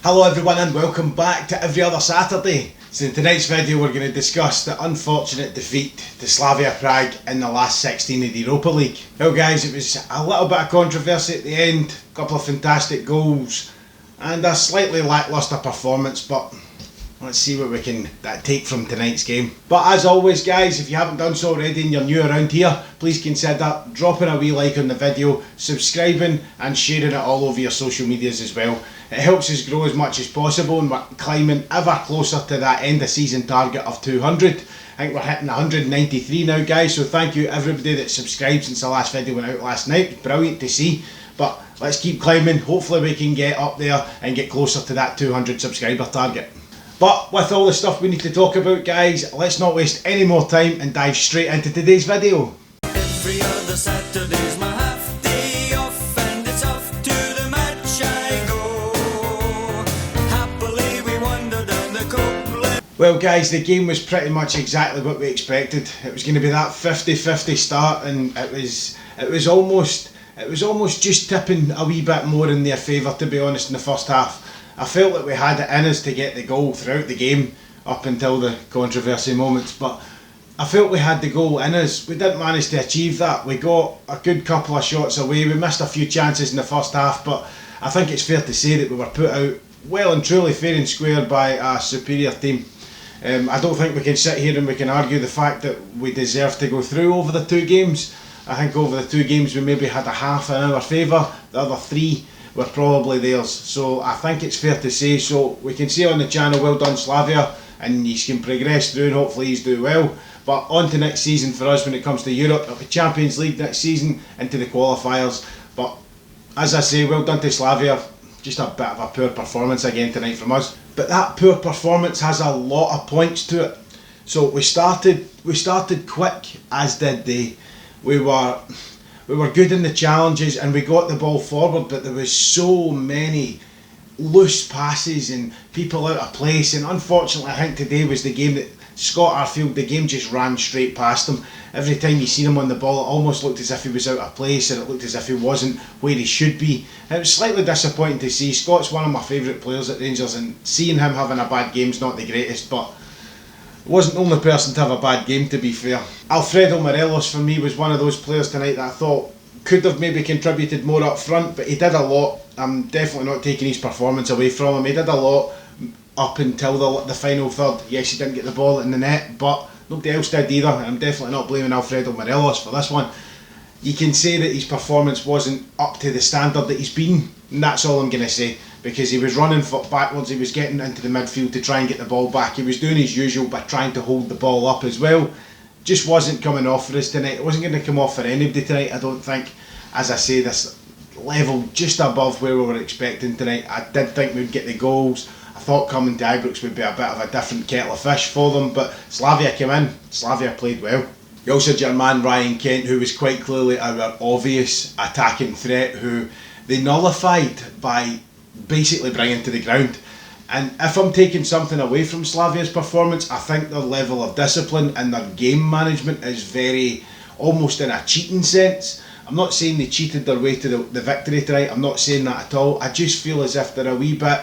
Hello everyone and welcome back to Every Other Saturday. So in tonight's video we're going to discuss the unfortunate defeat to Slavia Prague in the last 16 of the Europa League. Well guys, it was a little bit of controversy at the end, a couple of fantastic goals and a slightly lacklustre performance, but let's see what we can take from tonight's game. But as always guys, if you haven't done so already and you're new around here, please consider dropping a wee like on the video, subscribing and sharing it all over your social medias as well. It helps us grow as much as possible and we're climbing ever closer to that end of season target of 200. I think we're hitting 193 now guys, so thank you everybody that subscribed since the last video went out last night. Brilliant to see, but let's keep climbing. Hopefully we can get up there and get closer to that 200 subscriber target. But with all the stuff we need to talk about guys, let's not waste any more time and dive straight into today's video. Every other Saturday's my half day off, and it's off to the match I go. Happily we wander down the couplet. Well guys, the game was pretty much exactly what we expected. It was going to be that 50-50 start, and it was almost just tipping a wee bit more in their favour, to be honest, in the first half. I felt that we had it in us to get the goal throughout the game up until the controversy moments, but I felt we had the goal in us. We didn't manage to achieve that. We got a good couple of shots away. We missed a few chances in the first half, but I think it's fair to say that we were put out well and truly fair and square by a superior team. I don't think we can sit here and we can argue the fact that we deserve to go through over the two games. I think over the two games we maybe had a half in our favour, the other three were probably theirs, so I think it's fair to say. So we can say on the channel, well done Slavia, and you can progress through and hopefully he's do well. But on to next season for us when it comes to Europe. It'll be Champions League next season, into the qualifiers. But as I say, well done to Slavia. Just a bit of a poor performance again tonight from us, but that poor performance has a lot of points to it. So we started quick, as did they. We were good in the challenges and we got the ball forward, but there was so many loose passes and people out of place, and unfortunately I think today was the game that Scott Arfield, the game just ran straight past him. Every time you seen him on the ball, it almost looked as if he was out of place, and it looked as if he wasn't where he should be. And it was slightly disappointing to see. Scott's one of my favourite players at Rangers, and seeing him having a bad game's not the greatest, but wasn't the only person to have a bad game, to be fair. Alfredo Morelos for me was one of those players tonight that I thought could have maybe contributed more up front, but he did a lot. I'm definitely not taking his performance away from him. He did a lot up until the final third. Yes, he didn't get the ball in the net, but nobody else did either. I'm definitely not blaming Alfredo Morelos for this one. You can say that his performance wasn't up to the standard that he's been, and that's all I'm going to say, because he was running foot backwards, he was getting into the midfield to try and get the ball back, he was doing his usual but trying to hold the ball up as well. Just wasn't coming off for us tonight. It wasn't going to come off for anybody tonight, I don't think. As I say, this level just above where we were expecting tonight. I did think we'd get the goals. I thought coming to Ibrox would be a bit of a different kettle of fish for them, but Slavia came in, Slavia played well. You also had your man Ryan Kent, who was quite clearly our obvious attacking threat, who they nullified by basically bringing to the ground. And if I'm taking something away from Slavia's performance, I think their level of discipline and their game management is very, almost in a cheating sense. I'm not saying they cheated their way to the victory tonight, I'm not saying that at all. I just feel as if they're a wee bit,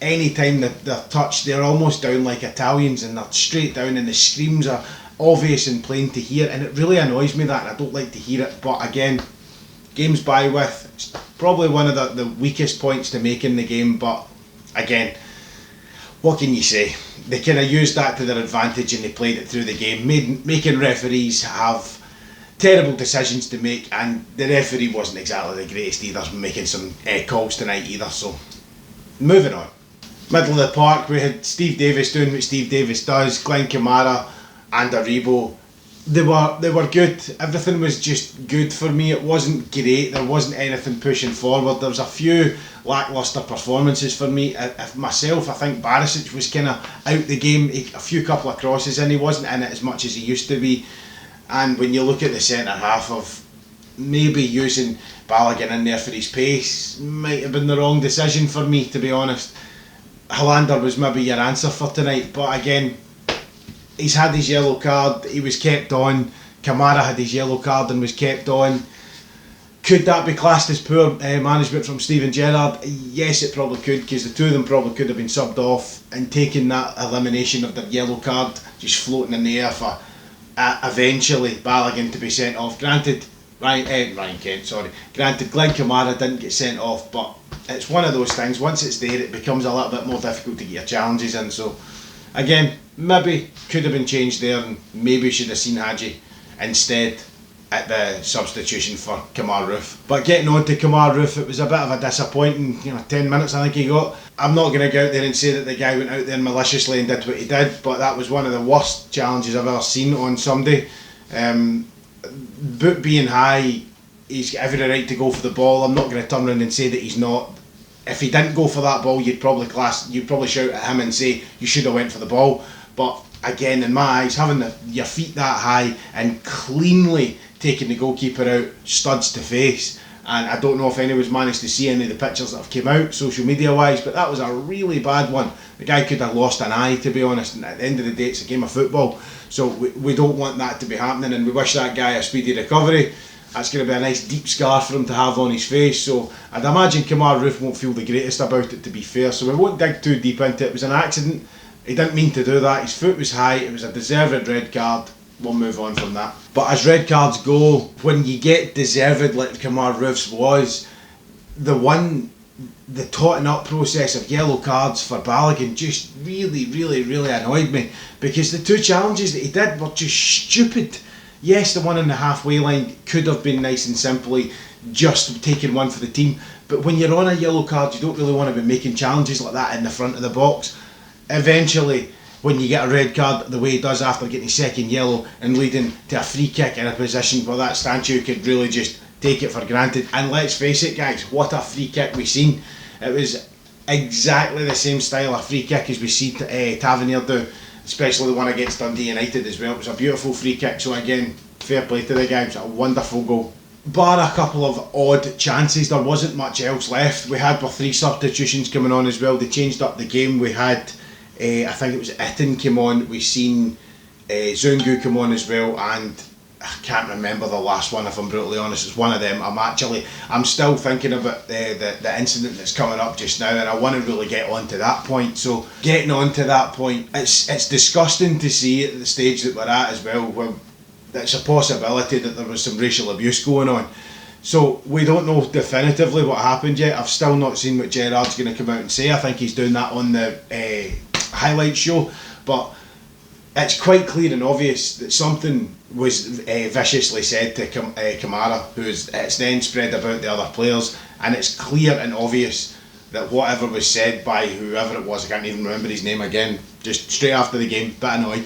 any time they're touched, they're almost down like Italians, and they're straight down, and the screams are obvious and plain to hear, and it really annoys me that, and I don't like to hear it. But again, game's by with, it's probably one of the weakest points to make in the game, but again, what can you say? They kind of used that to their advantage and they played it through the game, making referees have terrible decisions to make, and the referee wasn't exactly the greatest either, making some calls tonight either. So moving on. Middle of the park, we had Steve Davis doing what Steve Davis does, Glenn Kamara and Aribo. They were good. Everything was just good for me. It wasn't great. There wasn't anything pushing forward. There was a few lacklustre performances for me. Myself, I think Barisic was kind of out the game. A couple of crosses in. He wasn't in it as much as he used to be. And when you look at the centre half, of maybe using Balogun in there for his pace might have been the wrong decision for me, to be honest. Hollander was maybe your answer for tonight, but again, he's had his yellow card, he was kept on. Kamara had his yellow card and was kept on. Could that be classed as poor management from Steven Gerrard? Yes, it probably could, because the two of them probably could have been subbed off and taken that elimination of their yellow card just floating in the air for eventually Balogun to be sent off. Granted, Ryan Kent, sorry. Granted, Glenn Kamara didn't get sent off, but it's one of those things. Once it's there, it becomes a little bit more difficult to get your challenges in. So, again, maybe could have been changed there, and maybe should have seen Hadji instead at the substitution for Kemar Roof. But getting on to Kemar Roof, it was a bit of a disappointing 10 minutes I think he got. I'm not going to go out there and say that the guy went out there maliciously and did what he did, but that was one of the worst challenges I've ever seen on somebody. Boot being high, he's got every right to go for the ball. I'm not going to turn around and say that he's not. If he didn't go for that ball, you'd probably shout at him and say you should have went for the ball. But again, in my eyes, having your feet that high and cleanly taking the goalkeeper out, studs to face, and I don't know if anyone's managed to see any of the pictures that have come out social media wise, but that was a really bad one. The guy could have lost an eye, to be honest, and at the end of the day it's a game of football, so we don't want that to be happening, and we wish that guy a speedy recovery. That's going to be a nice deep scar for him to have on his face, so I'd imagine Kemar Roof won't feel the greatest about it, to be fair, so we won't dig too deep into it. It was an accident, he didn't mean to do that, his foot was high, it was a deserved red card. We'll move on from that. But as red cards go, when you get deserved like Kemar Roof's was, the totting up process of yellow cards for Balogun just really annoyed me, because the two challenges that he did were just stupid. Yes, the one on the halfway line could have been nice and simply just taking one for the team, but when you're on a yellow card you don't really want to be making challenges like that in the front of the box. Eventually, when you get a red card the way he does after getting his second yellow and leading to a free kick in a position where that statue could really just take it for granted. And let's face it guys, what a free kick we seen. It was exactly the same style of free kick as we see Tavernier do, especially the one against Dundee United as well. It was a beautiful free kick, so again, fair play to the guy. It was a wonderful goal. Bar a couple of odd chances, there wasn't much else left. We had 3 substitutions coming on as well. They changed up the game. We had I think it was Itten came on, we seen Zungu come on as well, and I can't remember the last one if I'm brutally honest. It's one of them. I'm still thinking about the incident that's coming up just now, and I want to really get on to that point. So getting on to that point, it's disgusting to see at the stage that we're at as well, where it's a possibility that there was some racial abuse going on. So we don't know definitively what happened yet. I've still not seen what Gerrard's going to come out and say. I think he's doing that on the highlight show, but it's quite clear and obvious that something was viciously said to Kamara, it's then spread about the other players, and it's clear and obvious that whatever was said by whoever it was, I can't even remember his name again, just straight after the game, bit annoyed,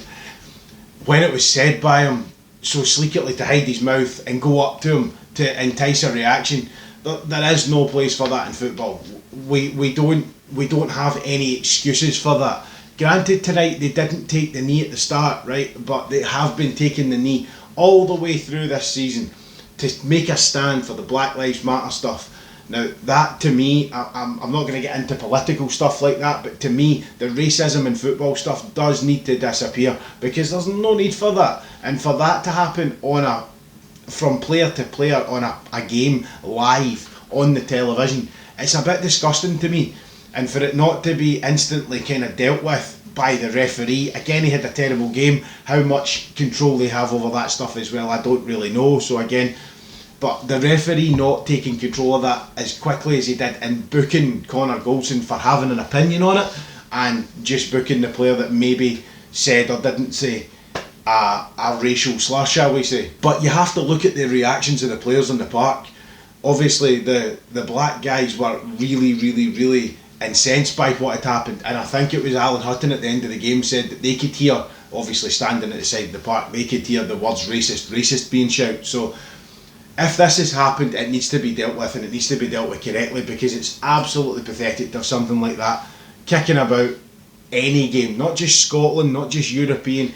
when it was said by him so sleekly to hide his mouth and go up to him to entice a reaction, there is no place for that in football. We don't have any excuses for that. Granted, tonight they didn't take the knee at the start, right? But they have been taking the knee all the way through this season to make a stand for the Black Lives Matter stuff. Now, that to me, I'm not going to get into political stuff like that, but to me, the racism in football stuff does need to disappear, because there's no need for that. And for that to happen from player to player on a game live on the television, it's a bit disgusting to me. And for it not to be instantly kind of dealt with by the referee, again, he had a terrible game. How much control they have over that stuff as well, I don't really know. So again, but the referee not taking control of that as quickly as he did and booking Connor Goldson for having an opinion on it, and just booking the player that maybe said or didn't say a racial slur, shall we say. But you have to look at the reactions of the players on the park. Obviously the black guys were really incensed by what had happened, and I think it was Alan Hutton at the end of the game said that they could hear, obviously standing at the side of the park, they could hear the words racist being shouted. So if this has happened, it needs to be dealt with, and it needs to be dealt with correctly, because it's absolutely pathetic to have something like that kicking about any game, not just Scotland, not just European,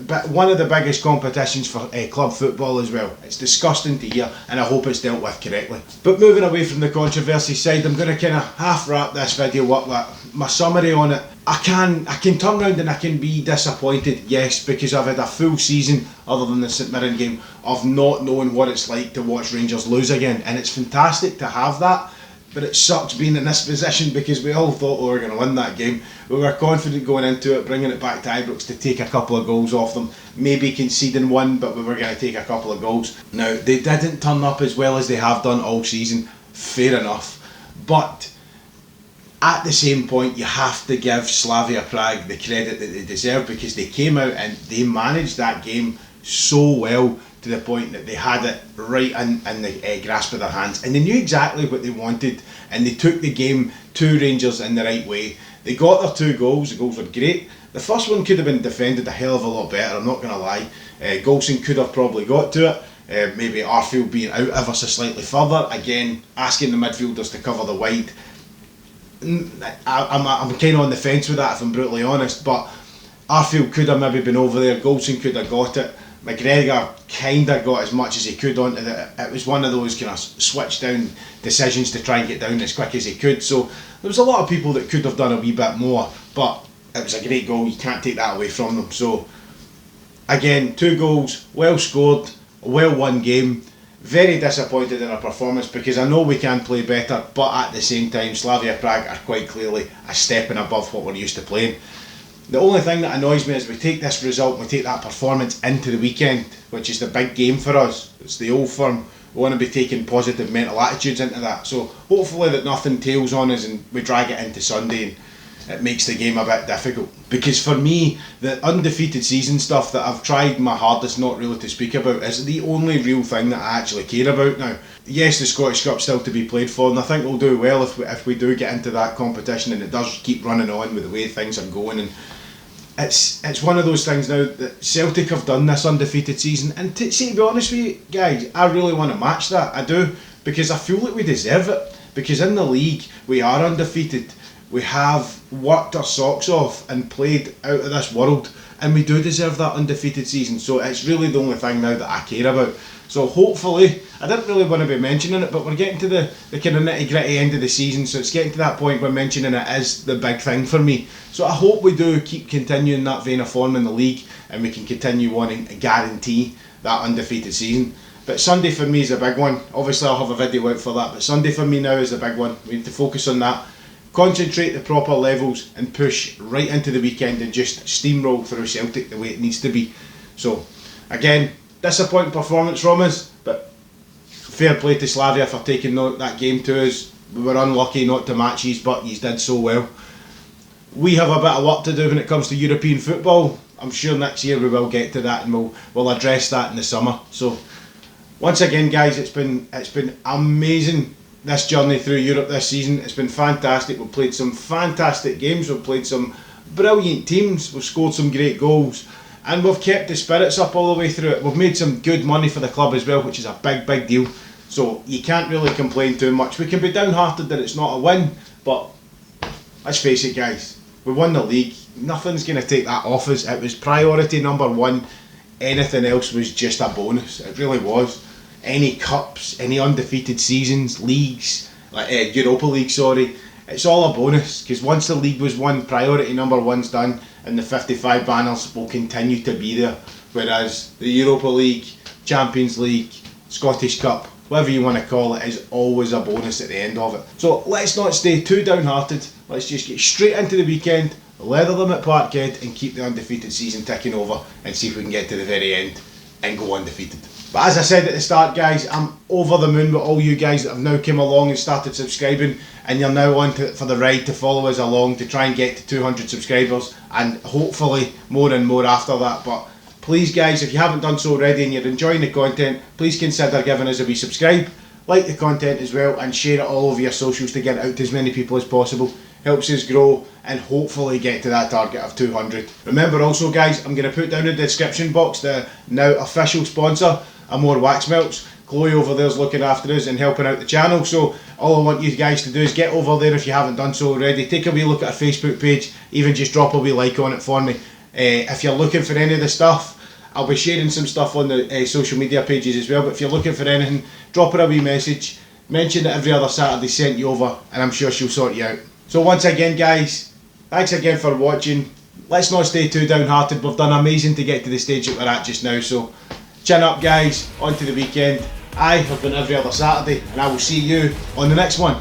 but one of the biggest competitions for club football as well. It's disgusting to hear, and I hope it's dealt with correctly. But moving away from the controversy side, I'm going to kind of half wrap this video up with my summary on it. I can turn around and I can be disappointed, yes, because I've had a full season, other than the St Mirren game, of not knowing what it's like to watch Rangers lose again, and it's fantastic to have that. But it sucks being in this position because we all thought we were going to win that game. We were confident going into it, bringing it back to Ibrox to take a couple of goals off them. Maybe conceding one, but we were going to take a couple of goals. Now, they didn't turn up as well as they have done all season. Fair enough. But at the same point, you have to give Slavia Prague the credit that they deserve, because they came out and they managed that game so well, to the point that they had it right in the grasp of their hands, and they knew exactly what they wanted, and they took the game to Rangers in the right way. They got their 2 goals. The goals were great. The first one could have been defended a hell of a lot better, I'm not going to lie. Golson could have probably got to it. Maybe Arfield being out ever so slightly further, again asking the midfielders to cover the wide. I'm kind of on the fence with that, if I'm brutally honest, but Arfield could have maybe been over there. Golson could have got it. McGregor kind of got as much as he could onto it was one of those kind of switch down decisions to try and get down as quick as he could. So there was a lot of people that could have done a wee bit more, but it was a great goal. You can't take that away from them. So again, 2 goals, well scored, a well won game. Very disappointed in our performance, because I know we can play better, but at the same time Slavia Prague are quite clearly a step and above what we're used to playing. The only thing that annoys me is we take this result, we take that performance into the weekend, which is the big game for us. It's the Old Firm. We want to be taking positive mental attitudes into that. So hopefully that nothing tails on us and we drag it into Sunday and it makes the game a bit difficult. Because for me, the undefeated season stuff that I've tried my hardest not really to speak about is the only real thing that I actually care about now. Yes, the Scottish Cup's still to be played for, and I think we'll do well if we do get into that competition and it does keep running on with the way things are going. And it's one of those things now that Celtic have done this undefeated season, and to be honest with you guys, I really want to match that. I do, because I feel like we deserve it, because in the league we are undefeated. We have worked our socks off and played out of this world, and we do deserve that undefeated season. So it's really the only thing now that I care about. So hopefully, I didn't really want to be mentioning it, but we're getting to the kind of nitty gritty end of the season, so it's getting to that point where mentioning it is the big thing for me. So I hope we do keep continuing that vein of form in the league, and we can continue wanting to guarantee that undefeated season. But Sunday for me is a big one. Obviously I'll have a video out for that, but Sunday for me now is the big one. We need to focus on that, concentrate the proper levels, and push right into the weekend and just steamroll through Celtic the way it needs to be. So again, disappointing performance from us, but fair play to Slavia for taking that game to us. We were unlucky not to match these, but you did so well. We have a bit of work to do when it comes to European football. I'm sure next year we will get to that, and we'll address that in the summer. So once again guys, it's been amazing, this journey through Europe this season. It's been fantastic. We've played some fantastic games, we've played some brilliant teams, we've scored some great goals, and we've kept the spirits up all the way through it. We've made some good money for the club as well, which is a big deal. So you can't really complain too much. We can be downhearted that it's not a win, but let's face it guys, we won the league. Nothing's going to take that off us. It was priority number 1. Anything else was just a bonus. It really was. Any cups, any undefeated seasons, leagues, like Europa League, sorry, it's all a bonus, because once the league was won, priority number 1's done, and the 55 banners will continue to be there. Whereas the Europa League, Champions League, Scottish Cup, whatever you want to call it, is always a bonus at the end of it. So let's not stay too downhearted. Let's just get straight into the weekend, leather them at Parkhead, and keep the undefeated season ticking over, and see if we can get to the very end and go undefeated. But as I said at the start guys, I'm over the moon with all you guys that have now come along and started subscribing, and you're now on for the ride to follow us along to try and get to 200 subscribers, and hopefully more and more after that. But please guys, if you haven't done so already and you're enjoying the content, please consider giving us a wee subscribe, like the content as well, and share it all over your socials to get it out to as many people as possible. Helps us grow and hopefully get to that target of 200. Remember also guys, I'm going to put down in the description box the now official sponsor, Amore Wax Melts. Chloe over there's looking after us and helping out the channel, so all I want you guys to do is get over there if you haven't done so already. Take a wee look at our Facebook page, even just drop a wee like on it for me. If you're looking for any of the stuff, I'll be sharing some stuff on the social media pages as well, but if you're looking for anything, drop her a wee message, mention that every other Saturday sent you over, and I'm sure she'll sort you out. So once again guys, thanks again for watching. Let's not stay too downhearted. We've done amazing to get to the stage that we're at just now, so chin up guys, on to the weekend. I have been every other Saturday, and I will see you on the next one.